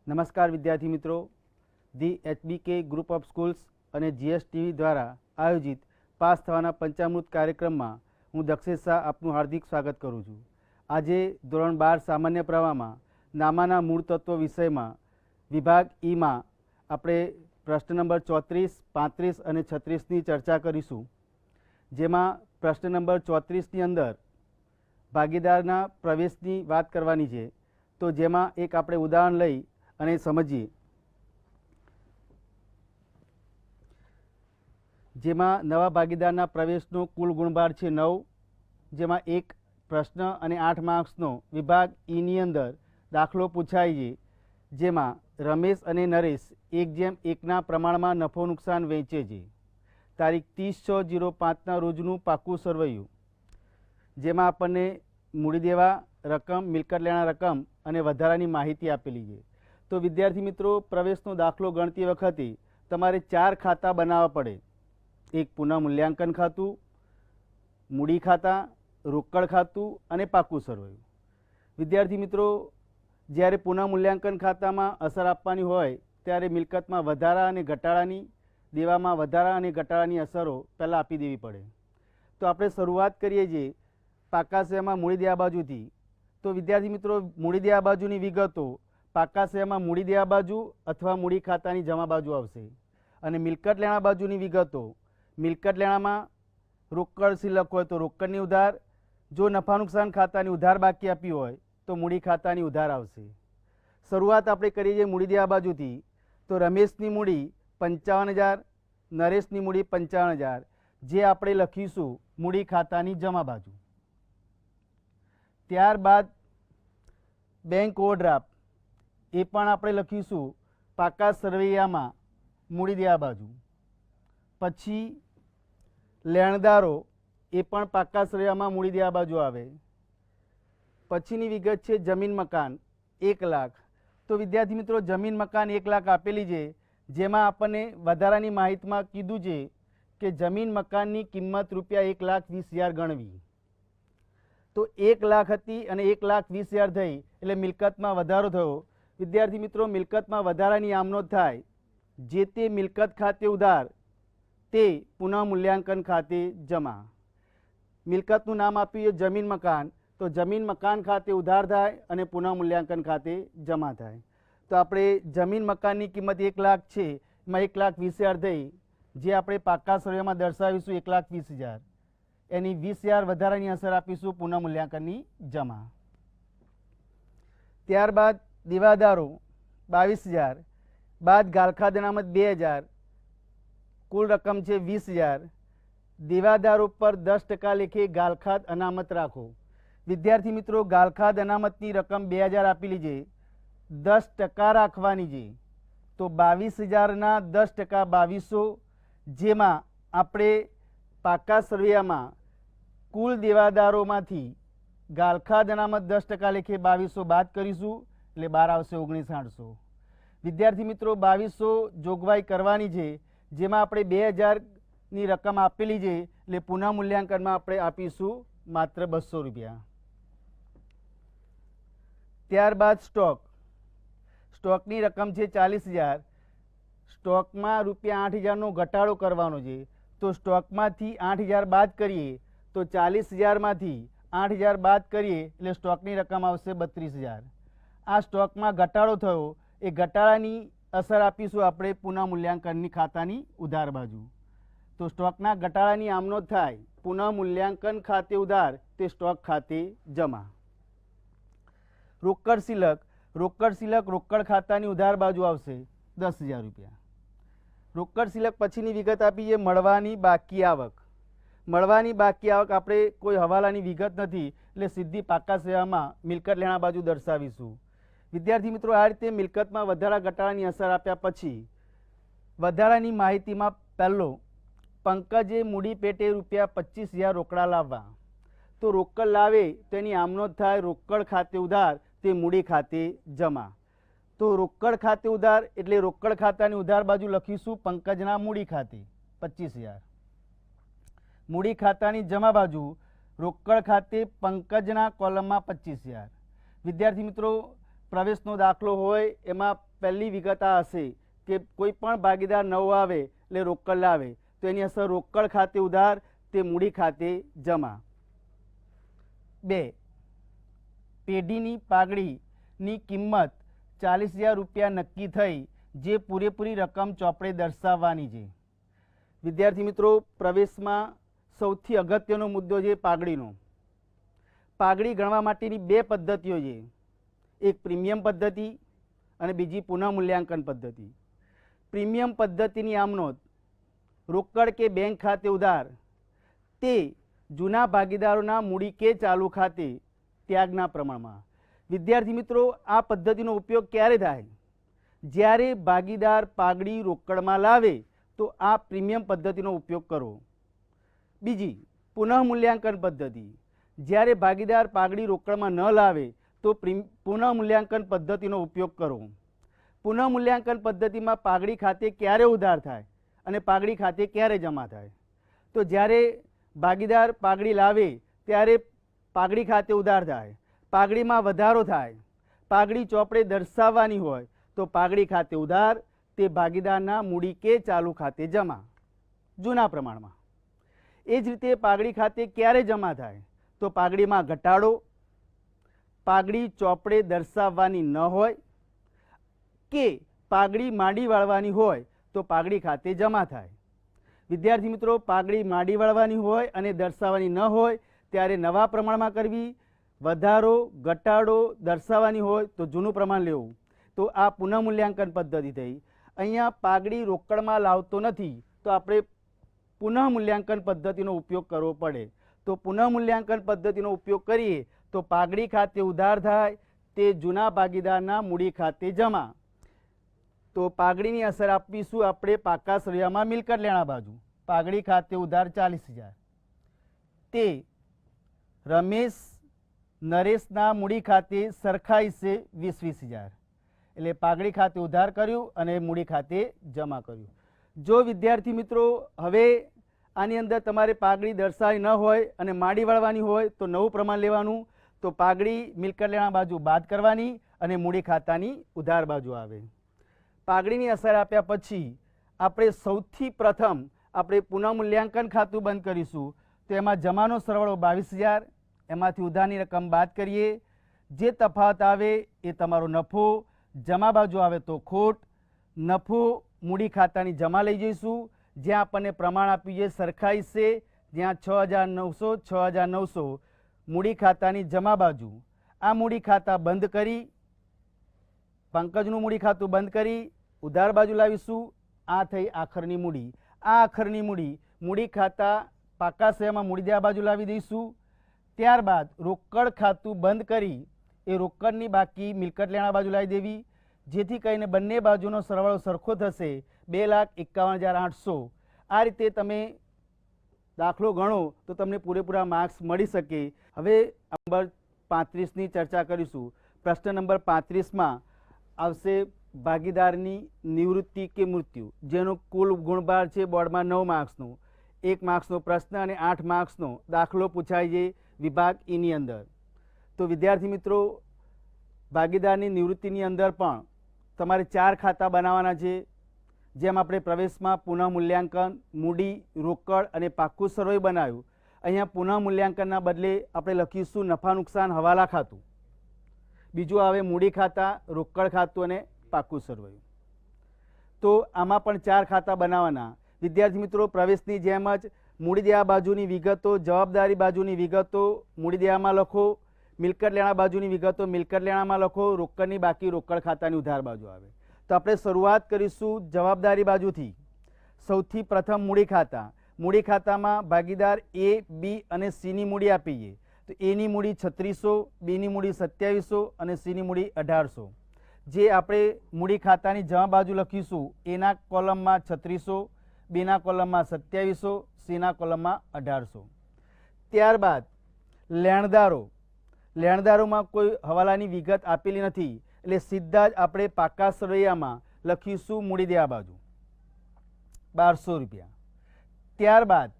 નમસ્કાર વિદ્યાર્થી મિત્રો, the HBK group of schools અને જીએસટીવી દ્વારા આયોજિત પાસ થવાના પંચામૃત કાર્યક્રમમાં હું દક્ષેશ શાહ આપનું હાર્દિક સ્વાગત કરું છું। આજે ધોરણ 12 સામાન્ય પ્રવાહમાં નામાના મૂળ તત્વો વિષયમાં વિભાગ ઈમાં આપણે પ્રશ્ન નંબર 34, 35 અને 36ની ચર્ચા કરીશું। જેમાં પ્રશ્ન નંબર 34ની અંદર ભાગીદારના પ્રવેશની વાત કરવાની છે, તો જેમાં એક આપણે ઉદાહરણ લઈ અને સમજીએ। જેમાં નવા ભાગીદારના પ્રવેશનો કુલ ગુણભાર છે 9, જેમાં એક પ્રશ્ન અને 8 માર્ક્સનો વિભાગ ઈની અંદર દાખલો પૂછાય છે, જેમાં રમેશ અને નરેશ 1:1ના પ્રમાણમાં નફો નુકસાન વહેંચે છે। તારીખ 30/6/05ના રોજનું પાકું સરવૈયું, જેમાં આપણને મૂડી દેવા રકમ, મિલકત લેણા રકમ અને વધારાની માહિતી આપેલી છે। તો વિદ્યાર્થી મિત્રો, પ્રવેશનો દાખલો ગણતી વખતે તમારે 4 ખાતા બનાવવા પડે। એક પુનઃ મૂલ્યાંકન ખાતું, મૂડી ખાતા, રોકડ ખાતું અને પાકું સરવૈયું। વિદ્યાર્થી મિત્રો, જ્યારે પુનઃ મૂલ્યાંકન ખાતામાં અસર આપવાની હોય ત્યારે મિલકતમાં વધારા અને ઘટાડાની, દેવામાં વધારા અને ઘટાડાની અસરો પહેલાં આપી દેવી પડે। તો આપણે શરૂઆત કરીએ છીએ પાકા શેમાં મૂડી દેવા બાજુથી। તો વિદ્યાર્થી મિત્રો, મૂડી દેવા બાજુની વિગતો પાકા શેમાં મૂડી દેવા બાજુ અથવા મૂડી ખાતાની જમા બાજુ આવશે, અને મિલકત લેણા બાજુની વિગતો મિલકત લેણામાં રોકડ સિલક હોય તો રોકડની ઉધાર, જો નફા નુકસાન ખાતાની ઉધાર બાકી આપી હોય તો મૂડી ખાતાની ઉધાર આવશે। શરૂઆત આપણે કરીએ છીએ મૂડી દેવા બાજુથી। તો રમેશની મૂડી 55,000, નરેશની મૂડી 55,000, જે આપણે લખીશું મૂડી ખાતાની જમા બાજુ। ત્યારબાદ બેંક ઓવરડ્રાફ્ટ, એ પણ આપણે લખીશું પાકા સરવૈયામાં મૂડી દેવા બાજુ। પછી લેણદારો, એ પણ પાકા સરવૈયામાં મૂડી દેવા બાજુ આવે। પછીની વિગત છે જમીન મકાન 1 લાખ। તો વિદ્યાર્થી મિત્રો, જમીન મકાન 1 લાખ આપેલી છે, જેમાં આપણને વધારાની માહિતીમાં કીધું છે કે જમીન મકાનની કિંમત ₹1,20,000 ગણવી। તો 1 લાખ હતી અને 1,20,000 થઈ એટલે મિલકતમાં વધારો થયો। વિદ્યાર્થી મિત્રો, મિલકતમાં વધારાની આમ નોંધ થાય, જે તે મિલકત ખાતે ઉધાર તે પુનઃ મૂલ્યાંકન ખાતે જમા। મિલકતનું નામ આપ્યું છે જમીન મકાન, તો જમીન મકાન ખાતે ઉધાર થાય અને પુનઃ મૂલ્યાંકન ખાતે જમા થાય। તો આપણે જમીન મકાનની કિંમત 1 લાખ છે, એમાં 1,20,000 થઈ, જે આપણે પાકા સરવૈયામાં દર્શાવીશું 1,20,000, એની 20,000 વધારાની અસર આપીશું પુનઃ મૂલ્યાંકનની જમા। ત્યારબાદ દેવાદારો 22,000, બાદ ગાલખાદ અનામત 2,000, કુલ રકમ છે 20,000। દેવાદારો પર 10% લેખે ગાલખાદ અનામત રાખો। વિદ્યાર્થી મિત્રો, ગાલખાદ અનામતની રકમ 2,000 આપેલી છે, 10% રાખવાની છે। તો 22,000ના 10% 2200, જેમાં આપણે પાકા સરવૈયામાં કુલ દેવાદારોમાંથી ગાલખાદ અનામત 10% લેખે 2200 બાદ કરીશું, એટલે બહાર આવશે 19,800। વિદ્યાર્થી મિત્રો, 2200 જોગવાઈ કરવાની છે, જેમાં આપણે 2,000ની રકમ આપેલી છે, એટલે પુનઃ મૂલ્યાંકનમાં આપણે આપીશું માત્ર ₹200। ત્યારબાદ સ્ટોકની રકમ છે 40,000। સ્ટોકમાં ₹8,000નો ઘટાડો કરવાનો છે, તો સ્ટોકમાંથી 8,000 બાદ કરીએ તો 40,000માંથી 8,000 બાદ કરીએ એટલે સ્ટોકની રકમ આવશે 32,000। આ સ્ટોકમાં ઘટાડો થયો, એ ઘટાડાની અસર આપીશું આપણે પુનઃ મૂલ્યાંકનની ખાતાની ઉધાર બાજુ। તો સ્ટોકના ઘટાડાની આમ નોંધ થાય, પુનઃ મૂલ્યાંકન ખાતે ઉધાર તે સ્ટોક ખાતે જમા। રોકડ સિલક, રોકડ ખાતાની ઉધાર બાજુ આવશે ₹10,000। રોકડ સિલક પછીની વિગત આપી છે મળવાની બાકી આવક। મળવાની બાકી આવક આપણે કોઈ હવાલાની વિગત નથી, એટલે સીધી પાકા સેવામાં મિલકત લેણા બાજુ દર્શાવીશું। વિદ્યાર્થી મિત્રો, આ રીતે મિલકતમાં વધારા ઘટાડાની અસર આપ્યા પછી વધારાની માહિતીમાં પહેલો, પંકજે મૂડી પેટે ₹25,000 રોકડા લાવવા। તો રોકડ લાવે તેની આમ નોંધ થાય રોકડ ખાતે ઉધાર તે મૂડી ખાતે જમા। તો રોકડ ખાતે ઉધાર એટલે રોકડ ખાતાની ઉધાર બાજુ લખીશું પંકજના મૂડી ખાતે 25,000। મૂડી ખાતાની જમા બાજુ રોકડ ખાતે પંકજના કોલમમાં 25,000। વિદ્યાર્થી મિત્રો, પ્રવેશનો દાખલો હોય એમાં પહેલી વિગત આ હશે કે કોઈ પણ ભાગીદાર નવો આવે એટલે રોકડ લાવે તો એની અસર રોકડ ખાતે ઉધાર તે મૂડી ખાતે જમા. 2. પેઢીની પાઘડીની કિંમત 40,000 રૂપિયા નક્કી થઈ, જે પૂરેપૂરી રકમ ચોપડે દર્શાવવાની છે. વિદ્યાર્થી મિત્રો, પ્રવેશમાં સૌથી અગત્યનો મુદ્દો છે પાઘડીનો. પાઘડી ગણવા માટેની બે પદ્ધતિઓ છે, એક પ્રીમિયમ પદ્ધતિ અને બીજી પુનઃમૂલ્યાંકન પદ્ધતિ. પ્રીમિયમ પદ્ધતિની આમ નોંધ: રોકડ કે બેંક ખાતે ઉધાર તે જૂના ભાગીદારોના મૂડી કે ચાલુ ખાતે ત્યાગના પ્રમાણમાં. વિદ્યાર્થી મિત્રો, આ પદ્ધતિનો ઉપયોગ ક્યારે થાય? જ્યારે ભાગીદાર પાઘડી રોકડમાં લાવે તો આ પ્રીમિયમ પદ્ધતિનો ઉપયોગ કરો. બીજી પુનઃમૂલ્યાંકન પદ્ધતિ: જ્યારે ભાગીદાર પાઘડી રોકડમાં ન લાવે તો પુનઃમૂલ્યાંકન પદ્ધતિનો ઉપયોગ કરો. પુનઃમૂલ્યાંકન પદ્ધતિમાં પાઘડી ખાતે ક્યારે ઉધાર થાય અને પાઘડી ખાતે ક્યારે જમા થાય? તો જ્યારે ભાગીદાર પાઘડી લાવે ત્યારે પાઘડી ખાતે ઉધાર થાય, પાઘડીમાં વધારો થાય, પાઘડી ચોપડે દર્શાવવાની હોય તો પાઘડી ખાતે ઉધાર તે ભાગીદારના મૂડી કે ચાલુ ખાતે જમા જૂના પ્રમાણમાં. એ જ રીતે પાઘડી ખાતે ક્યારે જમા થાય? તો પાઘડીમાં ઘટાડો, પાઘડી ચોપડે દર્શાવવાની ન હોય કે પાઘડી માંડી વાળવાની હોય તો પાઘડી ખાતે જમા થાય. વિદ્યાર્થી મિત્રો, પાઘડી માંડી વાળવાની હોય અને દર્શાવવાની ન હોય ત્યારે નવા પ્રમાણમાં કરવી, વધારો ઘટાડો દર્શાવવાની હોય તો જૂનું પ્રમાણ લેવું. તો આ પુનઃમૂલ્યાંકન પદ્ધતિ થઈ. અહીંયા પાઘડી રોકડમાં લાવતો નથી તો આપણે પુનઃમૂલ્યાંકન પદ્ધતિનો ઉપયોગ કરવો પડે. તો પુનઃમૂલ્યાંકન પદ્ધતિનો ઉપયોગ કરીએ તો પાઘડી ખાતે ઉધાર થાય તે જૂના ભાગીદારના મૂડી ખાતે જમા. તો પાઘડીની અસર આપીશું આપણે પાકા સરવૈયામાં મિલકત લેણા બાજુ. પાઘડી ખાતે ઉધાર 40,000 તે રમેશ નરેશના મૂડી ખાતે સરખા હિસ્સે 20,000. એટલે પાઘડી ખાતે ઉધાર કર્યું અને મૂડી ખાતે જમા કર્યું. જો વિદ્યાર્થી મિત્રો હવે આની અંદર તમારે પાઘડી દર્શાવી ન હોય અને માંડી વાળવાની હોય તો નવું પ્રમાણ લેવાનું. તો પાઘડી મિલકત લેણા બાજુ બાદ કરવાની અને મૂડી ખાતાની ઉધાર બાજુ આવે. પાઘડીની અસર આપ્યા પછી આપણે સૌથી પ્રથમ આપણે પુનઃમૂલ્યાંકન ખાતું બંધ કરીશું. તો એમાં જમાનો સરવાળો 22,000, એમાંથી ઉધારની રકમ બાદ કરીએ. જે તફાવત આવે એ તમારો નફો, જમા બાજુ આવે તો ખોટ. નફો મૂડી ખાતાની જમા લઈ જઈશું, જ્યાં આપણને પ્રમાણ આપ્યું છે સરખા હિસ્સે, જ્યાં 6,900 6,900 મૂડી ખાતાની જમા બાજુ. આ મૂડી ખાતા બંધ કરી, પંકજનું મૂડી ખાતું બંધ કરી ઉધાર બાજુ લાવીશું. આ થઈ આખરની મૂડી. આ આખરની મૂડી મૂડી ખાતા પાકા સરવૈયામાં મૂડી દેવા બાજુ લાવી દઈશું. ત્યારબાદ રોકડ ખાતું બંધ કરી એ રોકડની બાકી મિલકત લેણા બાજુ લાવી દેવી, જેથી કરીને બંને બાજુનો સરવાળો સરખો થશે 2,51,800. આ રીતે તમે દાખલો ગણો તો તમને પૂરેપૂરા માર્ક્સ મળી શકે. હવે નંબર 35ની ચર્ચા કરીશું. પ્રશ્ન નંબર 35માં આવશે ભાગીદારની નિવૃત્તિ કે મૃત્યુ, જેનો કુલ ગુણભાર છે બોર્ડમાં 9 માર્ક્સનો. 1 માર્ક્સનો પ્રશ્ન અને 8 માર્ક્સનો દાખલો પૂછાય છે વિભાગ ઈની અંદર. તો વિદ્યાર્થી મિત્રો, ભાગીદારની નિવૃત્તિની અંદર પણ તમારે 4 ખાતા બનાવવાના છે. જેમ આપણે પ્રવેશમાં પુનઃમૂલ્યાંકન, મૂડી, રોકડ અને પાક્કું સરવૈયું બનાવ્યું, અહીંયા પુનઃમૂલ્યાંકનના બદલે આપણે લખીશું નફા નુકસાન હવાલા ખાતું. બીજું આવે મૂડી ખાતા, રોકડ ખાતું અને પાક્કું સરવૈયું. તો આમાં પણ 4 ખાતા બનાવવાના. વિદ્યાર્થી મિત્રો, પ્રવેશની જેમ જ મૂડી દેવા બાજુની વિગતો, જવાબદારી બાજુની વિગતો મૂડી દેવામાં લખો, મિલકત લેણા બાજુની વિગતો મિલકત લેણામાં લખો, રોકડની બાકી રોકડ ખાતાની ઉધાર બાજુ આવે. તો આપણે શરૂઆત કરીશું જવાબદારી બાજુથી. સૌથી પ્રથમ મૂડી ખાતા. મૂડી ખાતામાં ભાગીદાર A, B અને Cની મૂડી આપીએ. તો Aની મૂડી 3600, Bની મૂડી 2700 અને Cની મૂડી 1800. જે આપણે મૂડી ખાતાની જમા બાજુ લખીશું, Aના કોલમમાં 3600, Bના કોલમમાં 2700, Cના કોલમમાં 1800. ત્યારબાદ લેણદારો. લેણદારોમાં કોઈ હવાલાની વિગત આપેલી નથી, એટલે સીધા જ આપણે પાકા સરવૈયામાં લખીશું મૂડી દેવા બાજુ 1200 રૂપિયા. ત્યારબાદ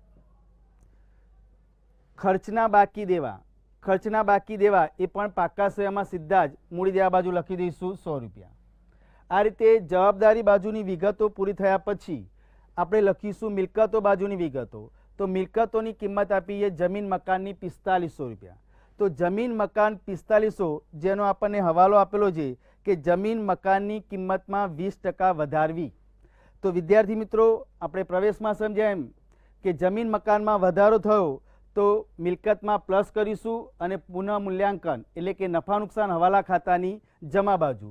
ખર્ચના બાકી દેવા. ખર્ચના બાકી દેવા એ પણ પાકા સહાયમાં સીધા જ મૂડી દેવા બાજુ લખી દઈશું 100 રૂપિયા। આ રીતે જવાબદારી બાજુની વિગતો પૂરી થયા પછી આપણે લખીશું મિલકતો બાજુની વિગતો। તો મિલકતોની કિંમત આપી છે જમીન મકાનની 4500 રૂપિયા। તો જમીન મકાન 4500, જેનો આપણને હવાલો આપેલો છે કે જમીન મકાનની કિંમતમાં 20% વધારવી। તો વિદ્યાર્થી મિત્રો, આપણે પ્રવેશમાં સમજ્યા એમ કે જમીન મકાનમાં વધારો થયો તો મિલકતમાં પ્લસ કરીશું અને પુનઃ મૂલ્યાંકન એટલે કે નફા નુકસાન હવાલા ખાતાની જમા બાજુ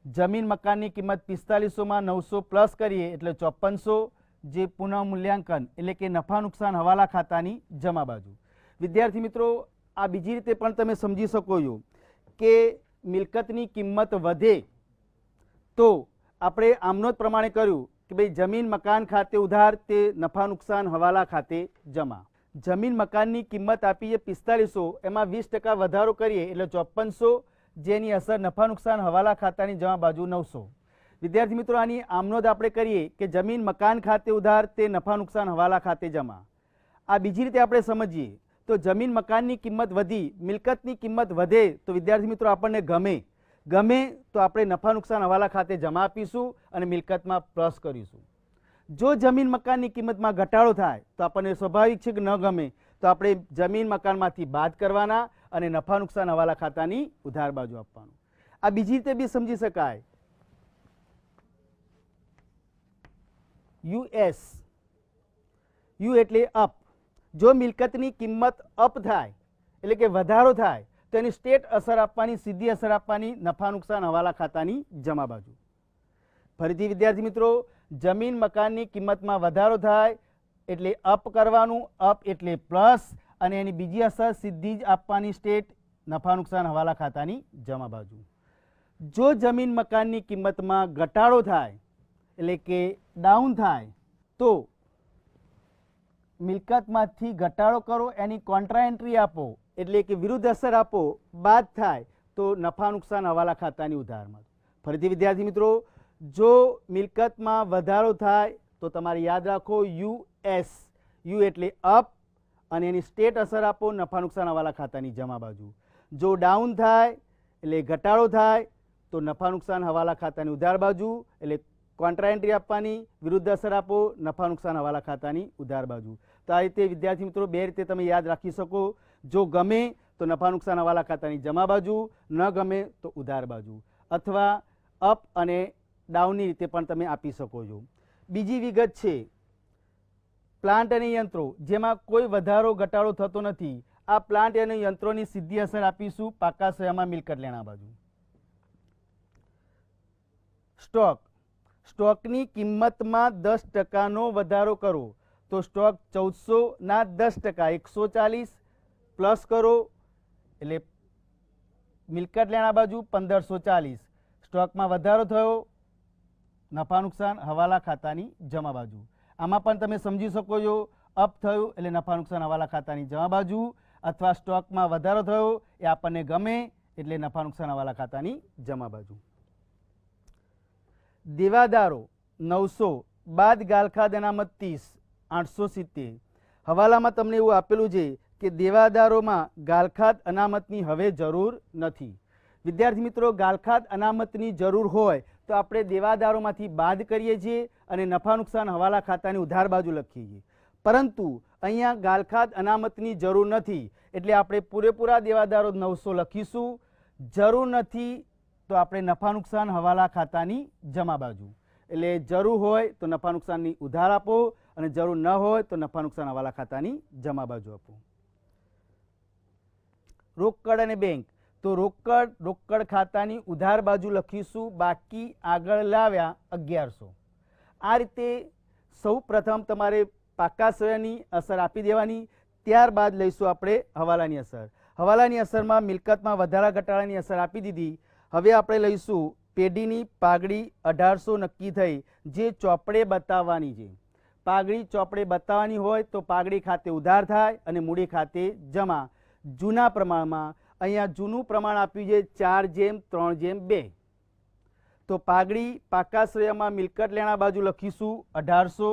જમીન મકાનની કિંમત 4500માં 900 પ્લસ કરીએ એટલે 5400, જે પુનઃ મૂલ્યાંકન એટલે કે નફા નુકસાન હવાલા ખાતાની જમા બાજુ। વિદ્યાર્થી મિત્રો, આ બીજી રીતે પણ તમે સમજી શકો છો કે મિલકતની કિંમત વધે તો આપણે આમનો જ પ્રમાણે કર્યું કે ભાઈ જમીન મકાન ખાતે ઉધાર તે નફા નુકસાન હવાલા ખાતે જમા। જમીન મકાનની કિંમત આપી છે 4500, એમાં 20% વધારો કરીએ એટલે 5400, જેની અસર નફા નુકસાન હવાલા ખાતાની જમા બાજુ 900। વિદ્યાર્થી મિત્રો, આની આમનો જ આપણે કરીએ કે જમીન મકાન ખાતે ઉધાર તે નફા નુકસાન હવાલા ખાતે જમા। આ બીજી રીતે આપણે સમજીએ તો જમીન મકાનની કિંમત વધી, મિલકતની કિંમત વધે તો વિદ્યાર્થી મિત્રો આપણને ગમે તો આપણે નફા નુકસાન હવાલા ખાતે જમા આપીશું અને મિલકતમાં પ્લસ કરીશું। જો જમીન મકાનની કિંમતમાં ઘટાડો થાય તો આપણને સ્વાભાવિક છે કે ન ગમે તો આપણે જમીન મકાનમાંથી બાદ કરવાના અને નફા નુકસાન હવાલા ખાતાની ઉધાર બાજુ આપવાનું। આ બીજી રીતે બી સમજી શકાય। યુ એટલે અપ। જો મિલકતની કિંમત અપ થાય એટલે કે વધારો થાય તો એની સ્ટેટ અસર આપવાની, સીધી અસર આપવાની નફા નુકસાન હવાલા ખાતાની જમા બાજુ। ફરીથી વિદ્યાર્થી મિત્રો, જમીન મકાનની કિંમતમાં વધારો થાય એટલે અપ કરવાનું, અપ એટલે પ્લસ, અને એની બીજી અસર સીધી જ આપવાની સ્ટેટ નફા નુકસાન હવાલા ખાતાની જમા બાજુ। જો જમીન મકાનની કિંમતમાં ઘટાડો થાય એટલે કે ડાઉન થાય તો મિલકતમાંથી ઘટાડો કરો, એની કોન્ટ્રા એન્ટ્રી આપો એટલે કે વિરુદ્ધ અસર આપો, બાદ થાય તો નફા નુકસાન હવાલા ખાતાની ઉધારમાં। ફરીથી વિદ્યાર્થી મિત્રો, જો મિલકતમાં વધારો થાય તો તમારે યાદ રાખો યુ એટલે અપ અને એની સ્ટેટ અસર આપો નફા નુકસાન હવાલા ખાતાની જમા બાજુ। જો ડાઉન થાય એટલે ઘટાડો થાય તો નફા નુકસાન હવાલા ખાતાની ઉધાર બાજુ એટલે કોન્ટ્રા એન્ટ્રી આપવાની, વિરુદ્ધ અસર આપો નફા નુકસાન હવાલા ખાતાની ઉધાર બાજુ। તો આ રીતે વિદ્યાર્થી મિત્રો બે રીતે તમે યાદ રાખી શકો। જો ગમે તો નફા નુકસાન હવાલા ખાતાની જમા બાજુ, ન ગમે તો ઉધાર બાજુ, અથવા અપ અને ડાઉનની રીતે પણ તમે આપી શકો છો। બીજી વિગત છે પ્લાન્ટ અને યંત્રો, જેમાં કોઈ વધારો ઘટાડો થતો નથી। આ પ્લાન્ટ અને યંત્રોની સીધી અસર આપીશું પાકા સહાયમાં મિલકત લેણા બાજુ। સ્ટોકની કિંમતમાં 10%નો વધારો કરો તો સ્ટોક 1400ના 10% 140 પ્લસ કરો એટલે મિલકત લેણા બાજુ 1540। સ્ટોકમાં વધારો થયો, નફા નુકસાન હવાલા ખાતાની જમા બાજુ। આમાં પણ તમે સમજી શકો છો, અપ થયું એટલે નફા નુકસાન હવાલા ખાતાની જમા બાજુ, અથવા સ્ટોકમાં વધારો થયો એ આપણને ગમે એટલે નફા નુકસાન હવાલા ખાતાની જમા બાજુ। દેવાદારો 900 બાદ ગાલખાદ અનામત 30 870। હવાલામાં તમને એવું આપેલું છે કે દેવાદારોમાં ગાલખાદ અનામતની હવે જરૂર નથી। વિદ્યાર્થી મિત્રો, ગાલખાદ અનામતની જરૂર હોય તો આપણે દેવાદારોમાંથી બાદ કરીએ છીએ અને નફા નુકસાન હવાલા ખાતાની ઉધાર બાજુ લખીએ છીએ, પરંતુ અહીંયા ગાલખાદ અનામતની જરૂર નથી એટલે આપણે પૂરેપૂરા દેવાદારો 900 લખીશું। જરૂર નથી તો આપણે નફા નુકસાન હવાલા ખાતાની જમા બાજુ, એટલે જરૂર હોય તો નફા નુકસાનની ઉધાર આપો અને જરૂર ન હોય તો નફા નુકસાન હવાલા ખાતાની જમા બાજુ આપો। રોકડ અને બેંક, તો રોકડ ખાતાની ઉધાર બાજુ લખીશું બાકી આગળ લાવ્યા 1100। આ રીતે સૌ પ્રથમ તમારે પાકા સહાયની અસર આપી દેવાની, ત્યારબાદ લઈશું આપણે હવાલાની અસર। હવાલાની અસરમાં મિલકતમાં વધારા ઘટાડાની અસર આપી દીધી। હવે આપણે લઈશું પેઢીની પાઘડી 1800 નક્કી થઈ, જે ચોપડે બતાવવાની છે। પાઘડી ચોપડે બતાવવાની હોય તો પાઘડી ખાતે ઉધાર થાય અને મૂડી ખાતે જમા। જૂના પ્રમાણમાં અહીંયા જૂનું પ્રમાણ આપ્યું છે 4:3:2। તો પાઘડી પાકા શ્રેયમાં મિલકત લેણા બાજુ લખીશું 1800।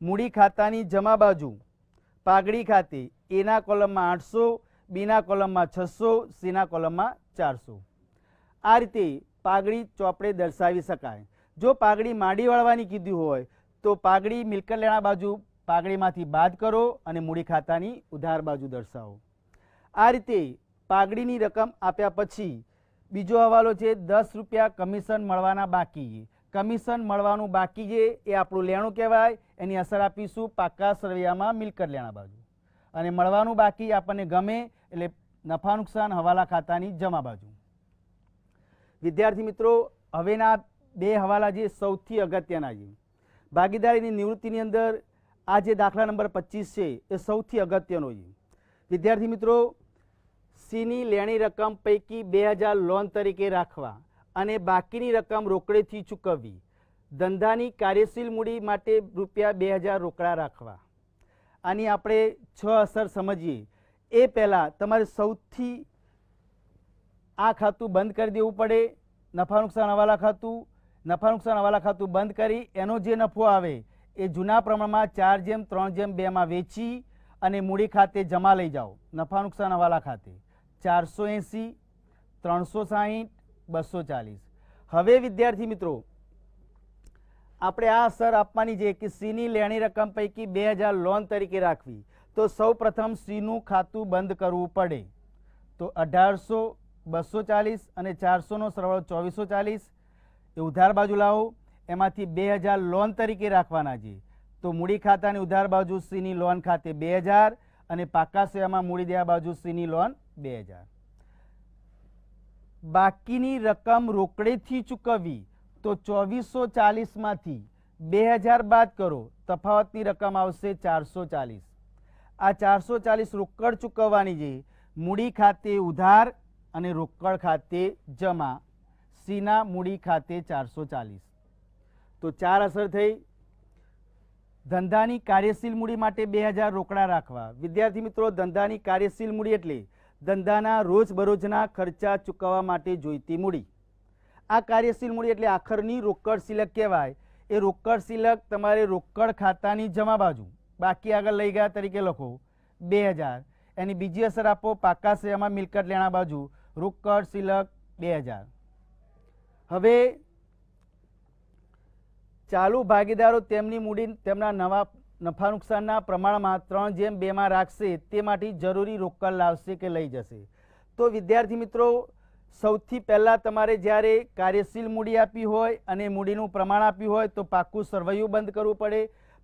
મૂડી ખાતાની જમા બાજુ પાઘડી ખાતે એના કોલમમાં 800, બીના કોલમમાં 600, સીના કોલમમાં 400. આ રીતે પાઘડી ચોપડે દર્શાવી શકાય. જો પાઘડી માડી વાળવાની કીધી હોય તો પાઘડી મિલકત લેણા બાજુ પાઘડીમાંથી બાદ કરો અને મૂડી ખાતાની ઉધાર બાજુ દર્શાવો. આ રીતે પાઘડીની રકમ આપ્યા પછી બીજો હવાલો છે 10 રૂપિયા કમિશન મળવાના બાકી. કમિશન મળવાનું બાકી છે એ આપણું લેણું કહેવાય. એની અસર આપીશું પાકા સરવૈયામાં મિલકત લેણા બાજુ, અને મળવાનું બાકી આપણને ગમે એટલે નફા નુકસાન હવાલા ખાતાની જમા બાજુ. વિદ્યાર્થી મિત્રો, હવેના બે હવાલા જે સૌથી અગત્યના છે ભાગીદારીની નિવૃત્તિની અંદર આ જે દાખલા નંબર 25 છે એ સૌથી અગત્યનો છે. વિદ્યાર્થી મિત્રો, સીની લેણી રકમ પૈકી 2000 લોન તરીકે રાખવા અને બાકીની રકમ રોકડેથી ચૂકવવી. ધંધાની કાર્યશીલ મૂડી માટે રૂપિયા 2000 રોકડા રાખવા. આની આપણે 6 અસર સમજીએ એ પહેલાં તમારે સૌથી આ ખાતું બંધ કરી દેવું પડે, નફા નુકસાન હવાલા ખાતું. નફા નુકસાન હવાલા ખાતું બંધ કરી એનો જે નફો આવે એ જૂના પ્રમાણમાં 4:3:2 વેચી અને મૂડી ખાતે જમા લઈ જાઓ. નફા નુકસાન હવાલા ખાતે 480, 360, 240. હવે વિદ્યાર્થી મિત્રો, આપણે આ અસર આપવાની છે કે સીની લેણી રકમ પૈકી 2000 લોન તરીકે રાખવી. તો સૌ પ્રથમ સીનું ખાતું બંધ કરવું પડે. તો 1800, 240 અને 400નો સરવાળો 2440 એ ઉધાર બાજુ લાવો. એમાંથી 2000 લોન તરીકે રાખવાના છે. તો મૂડી ખાતાની ઉધાર બાજુ સીની લોન ખાતે 2000 અને પાકા સેવામાં મૂડી દેવા બાજુ સીની લોન 2000. બાકીની રકમ રોકડેથી ચૂકવવી. તો 2440માંથી 2000 બાદ કરો, તફાવતની રકમ આવશે 440. આ 440 રોકડ ચૂકવવાની છે. મૂડી ખાતે ઉધાર અને રોકડ ખાતે જમા. સીના મૂડી ખાતે 440. તો 4 અસર થઈ. ધંધાની કાર્યશીલ મૂડી માટે 2000 રોકડા રાખવા. વિદ્યાર્થી મિત્રો, ધંધાની કાર્યશીલ મૂડી એટલે ધંધાના રોજબરોજના ખર્ચા ચૂકવવા માટે જોઈતી મૂડી. આ કાર્યશીલ મૂડી એટલે આખરની રોકડ સિલક કહેવાય. એ રોકડ સિલક તમારે રોકડ ખાતાની જમા બાજુ બાકી આગળ લઈ ગયા તરીકે લખો 2000. એની બીજી અસર આપો પાકા સેવામાં મિલકત લેણા બાજુ રોકડ સિલક 2000. હવે ચાલુ ભાગીદારો તેમની મૂડી તેમના નવા નફા નુકસાનના પ્રમાણમાં 3:2 રાખશે. તે માટે જરૂરી રોકડ લાવશે કે લઈ જશે. તો વિદ્યાર્થી મિત્રો, સૌથી પહેલાં તમારે જ્યારે કાર્યશીલ મૂડી આપી હોય અને મૂડીનું પ્રમાણ આપ્યું હોય તો પાકું સરવૈયું બંધ કરવું પડે.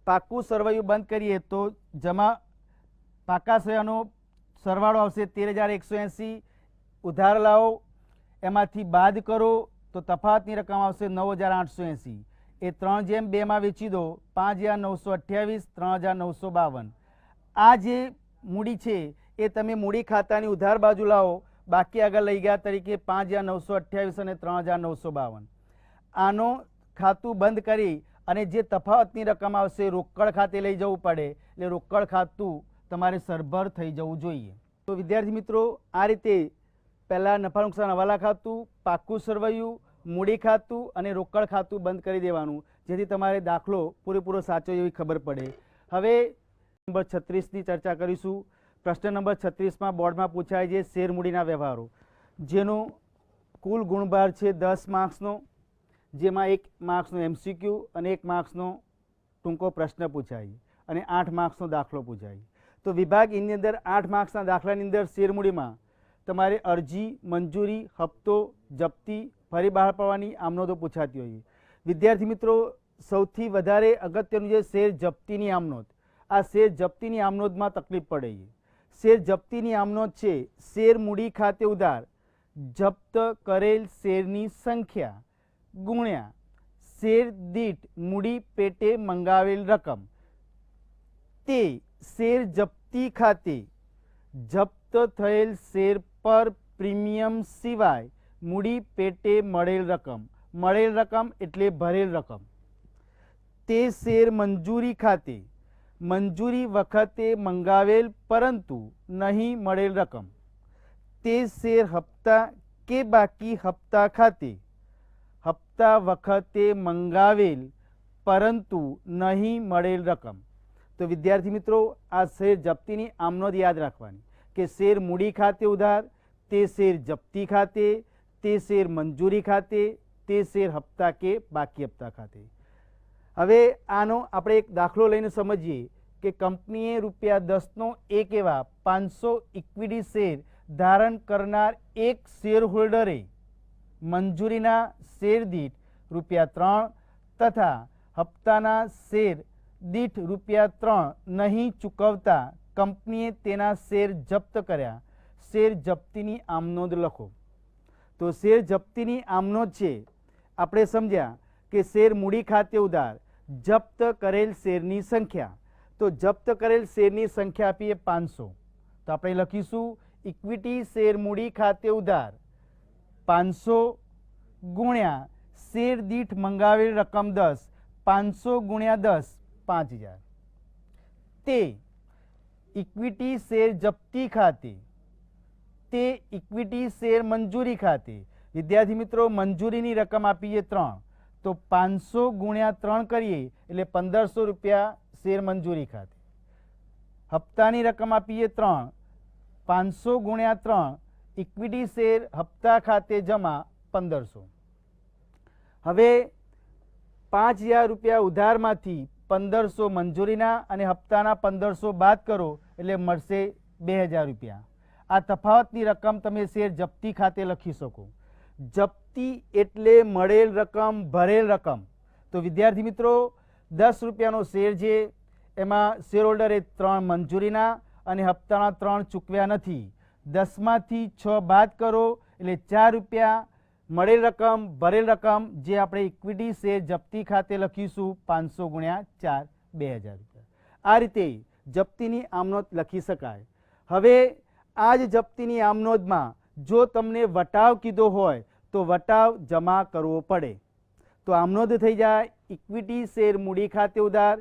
પાકું સરવૈયું બંધ કરીએ તો જમા પાકા સરવૈયાનો સરવાળો આવશે 13180. ઉધાર લાવો, એમાંથી બાદ કરો તો તફાવતની રકમ આવશે 9880. એ 3:2 વેચી દો. 5928, 3952. આ જે મૂડી છે એ તમે મૂડી ખાતાની ઉધાર બાજુ લાવો, બાકી આગળ લઈ ગયા તરીકે 5928 અને 3952. આનો ખાતું બંધ કરી અને જે તફાવતની રકમ આવશે રોકડ ખાતે લઈ જવું પડે. એટલે રોકડ ખાતું તમારે સરભર થઈ જવું જોઈએ. તો વિદ્યાર્થી મિત્રો, આ રીતે પહેલાં નફા નુકસાન હવાલા ખાતું, પાકું સરવૈયું, મૂડી ખાતું અને રોકડ ખાતું બંધ કરી દેવાનું, જેથી તમારે દાખલો પૂરેપૂરો સાચો એવી ખબર પડે. હવે નંબર 36ની ચર્ચા કરીશું. પ્રશ્ન નંબર 36માં બોર્ડમાં પૂછાય છે શેર મૂડીના વ્યવહારો, જેનો કુલ ગુણભાર છે 10 માર્ક્સનો, જેમાં 1 માર્ક્સનો MCQ અને 1 માર્ક્સનો ટૂંકો પ્રશ્ન પૂછાય અને 8 માર્ક્સનો દાખલો પૂછાય. તો વિભાગ એની અંદર 8 માર્ક્સના દાખલાની અંદર શેર મૂડીમાં તમારે અરજી, મંજૂરી, હપ્તો, જપ્તી, ફરી બહાર પાડવાની આમનોંધો પૂછાતી હોય. વિદ્યાર્થી મિત્રો, સૌથી વધારે અગત્યનું છે શેર જપ્તીની આમનોંધ. આ શેર જપ્તીની આમનોંધમાં તકલીફ પડે છે. શેર જપ્તીની આમનોંધ છે શેર મૂડી ખાતે ઉધાર જપ્ત કરેલ શેરની સંખ્યા ગુણ્યા શેર દીઠ મૂડી પેટે મંગાવેલ રકમ. તે શેર જપ્તી ખાતે જપ્ત થયેલ શેર પર પ્રીમિયમ સિવાય મૂડી પેટે મળેલ રકમ. મળેલ રકમ એટલે ભરેલ રકમ. તે શેર મંજૂરી ખાતે મંજૂરી વખતે મંગાવેલ પરંતુ નહીં મળેલ રકમ. તે શેર હપ્તા કે બાકી હપ્તા ખાતે હપ્તા વખતે મંગાવેલ પરંતુ નહીં મળેલ રકમ. તો વિદ્યાર્થી મિત્રો, આ શેર જપ્તીની આમનોંધ યાદ રાખવાની કે શેર મૂડી ખાતે ઉધાર, તે શેર જપ્તી ખાતે, તે શેર મંજૂરી ખાતે, તે શેર હપ્તા કે બાકી હપ્તા ખાતે. હવે આનો આપણે એક દાખલો લઈને સમજીએ કે કંપનીએ ₹10નો એક એવા 500 ઇક્વિટી શેર ધારણ કરનાર એક શેર હોલ્ડરે મંજૂરીના શેર દીઠ ₹3 તથા હપ્તાના શેર દીઠ ₹3 નહીં ચૂકવતા કંપનીએ તેના શેર જપ્ત કર્યા. શેર જપ્તીની આમનોંધ લખો. તો શેર જપ્તીની આમનોંધ છે આપણે સમજ્યા કે શેર મૂડી ખાતે ઉધાર, જપ્ત કરેલ શેરની સંખ્યા. તો જપ્ત કરેલ શેરની સંખ્યા આપીએ 500. તો આપણે લખીશું ઇક્વિટી શેર મૂડી ખાતે ઉધાર 500 ગુણ્યા શેર દીઠ મંગાવેલ રકમ 10, 500 ગુણ્યા 10 5000. તે ઇક્વિટી શેર જપ્તી ખાતે, તે ઇક્વિટી શેર મંજૂરી ખાતે. વિદ્યાર્થી મિત્રો, મંજૂરીની રકમ આપીએ 3, તો 500 ગુણ્યા 3 કરીએ એટલે ₹1500 શેર મંજૂરી ખાતે. હપ્તાની રકમ આપીએ 3, 500 ગુણ્યા 3 ઇક્વિટી શેર હપ્તા ખાતે જમા 1500. હવે ₹5000 ઉધારમાંથી 1500 મંજૂરીના અને હપ્તાના 1500 બાદ કરો એટલે મળશે ₹2000. આ તફાવતની રકમ તમે શેર જપ્તી ખાતે લખી શકો. જપ્તી એટલે મળેલ રકમ, ભરેલ રકમ. તો વિદ્યાર્થી મિત્રો, ₹10નો શેર છે, એમાં શેર હોલ્ડરે 3 મંજૂરીના અને હપ્તાના 3 ચૂકવ્યા નથી. 10માંથી 6 બાદ કરો એટલે ₹4 મળેલ રકમ, ભરેલ રકમ, જે આપણે ઇક્વિટી શેર જપ્તી ખાતે લખીશું 500 ગુણ્યા 4 ₹2000. આ રીતે જપ્તીની આમનોંધ લખી શકાય. હવે આ જ જપ્તીની આમનોંધમાં જો તમને વટાવ કીધો હોય તો વટાવ જમા કરવો પડે. તો આમનોંધ થઈ જાય ઇક્વિટી શેર મૂડી ખાતે ઉધાર,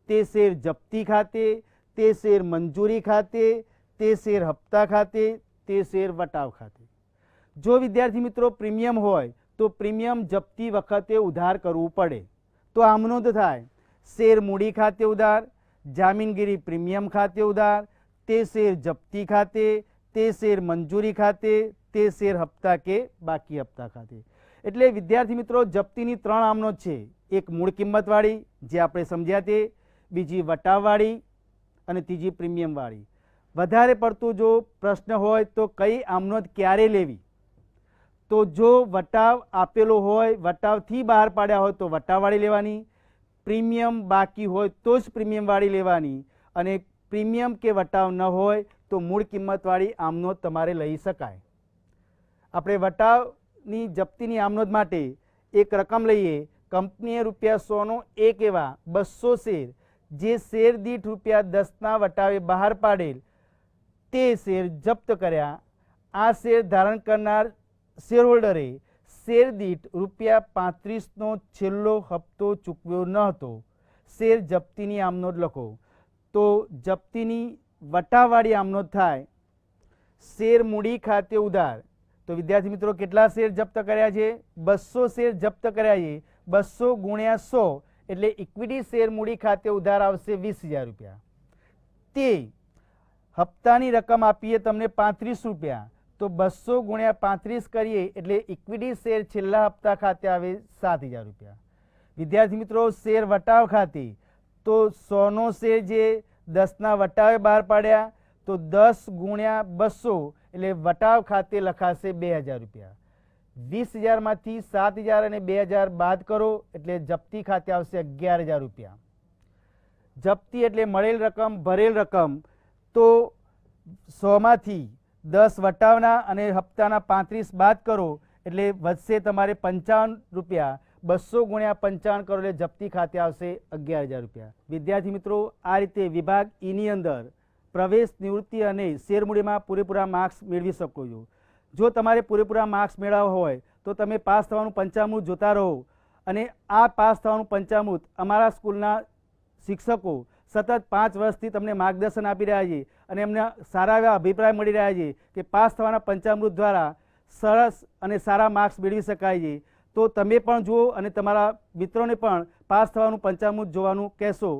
તે શેર જપ્તી ખાતે, તે શેર મંજૂરી ખાતે, તે શેર હપ્તા ખાતે, તે શેર વટાવ ખાતે. જો વિદ્યાર્થી મિત્રો પ્રીમિયમ હોય તો પ્રીમિયમ જપ્તી વખતે ઉધાર કરવું પડે. તો આમનોંધ થાય શેર મૂડી ખાતે ઉધાર, જામીનગીરી પ્રીમિયમ ખાતે ઉધાર, તે શેર જપ્તી ખાતે, તે શેર મંજૂરી ખાતે, તે શેર હપ્તા કે બાકી હપ્તા ખાતે. એટલે વિદ્યાર્થી મિત્રો, જપ્તીની 3 આમનોંધ છે. એક મૂળ કિંમતવાળી જે આપણે સમજ્યા તે, બીજી વટાવવાળી અને ત્રીજી પ્રીમિયમવાળી. વધારે પડતું જો પ્રશ્ન હોય તો કઈ આમનોંધ ક્યારે લેવી, તો જો વટાવ આપેલો હોય, વટાવથી બહાર પાડ્યા હોય તો વટાવવાળી લેવાની, પ્રીમિયમ બાકી હોય તો જ પ્રીમિયમવાળી લેવાની, અને પ્રીમિયમ કે વટાવ ન હોય તો મૂળ કિંમતવાળી આમનોંધ તમારે લઈ શકાય. આપણે વટાવની જપ્તીની આમનોંધ માટે એક રકમ લઈએ. કંપનીએ ₹100નો એક એવા 200 શેર જે શેર દીઠ ₹10ના વટાવે બહાર પાડેલ તે શેર જપ્ત કર્યા. આ શેર ધારણ કરનાર શેર હોલ્ડરે શેર દીઠ ₹35નો છેલ્લો હપ્તો ચૂકવ્યો ન હતો. શેર જપ્તીની આમનોંધ લખો. તો જપ્તીની વટાવવાળી આમનોંધ થાય શેર મૂડી ખાતે ઉધાર. તો વિદ્યાર્થી મિત્રો, કેટલા શેર જપ્ત કર્યા છે? 200 શેર જપ્ત કર્યા છે. 200 ગુણ્યા 100 એટલે ઇક્વિટી શેર મૂડી ખાતે ઉધાર આવશે ₹20000. તે હપ્તાની રકમ આપીએ તમને ₹35, તો 200 ગુણ્યા 35 કરીએ એટલે ઇક્વિટી શેર છેલ્લા હપ્તા ખાતે આવે ₹7000. વિદ્યાર્થી મિત્રો, શેર વટાવ ખાતે તો 100નો શેર જે 10ના વટાવે બહાર પાડ્યા, તો 10 ગુણ્યા 200 એટલે વટાવ ખાતે લખાશે ₹2000. 20000માંથી 7000 અને 2000 બાદ કરો એટલે જપ્તી ખાતે આવશે ₹11000. જપ્તી એટલે મળેલ રકમ, ભરેલ રકમ. તો 100માંથી 10 વટાવના અને હપ્તાના 35 બાદ કરો એટલે વધશે તમારે ₹55. 200 ગુણ્યા 55 કરો એટલે જપ્તી ખાતે આવશે ₹11000. વિદ્યાર્થી મિત્રો, આ રીતે વિભાગ ઈની અંદર પ્રવેશ, નિવૃત્તિ અને શેરમૂડીમાં પૂરેપૂરા માર્ક્સ મેળવી શકો છો. જો તમારે પૂરેપૂરા માર્ક્સ મેળવવા હોય તો તમે પાસ થવાનું પંચામૃત જોતા રહો. અને આ પાસ થવાનું પંચામૃત અમારા સ્કૂલના શિક્ષકો સતત 5 વર્ષથી તમને માર્ગદર્શન આપી રહ્યા છે અને એમને સારા એવા અભિપ્રાય મળી રહ્યા છે કે પાસ થવાના પંચામૃત દ્વારા સરસ અને સારા માર્ક્સ મેળવી શકાય છે. તો તમે પણ જુઓ અને તમારા મિત્રોને પણ પાસ થવાનું પંચામૃત જોવાનું કહેશો.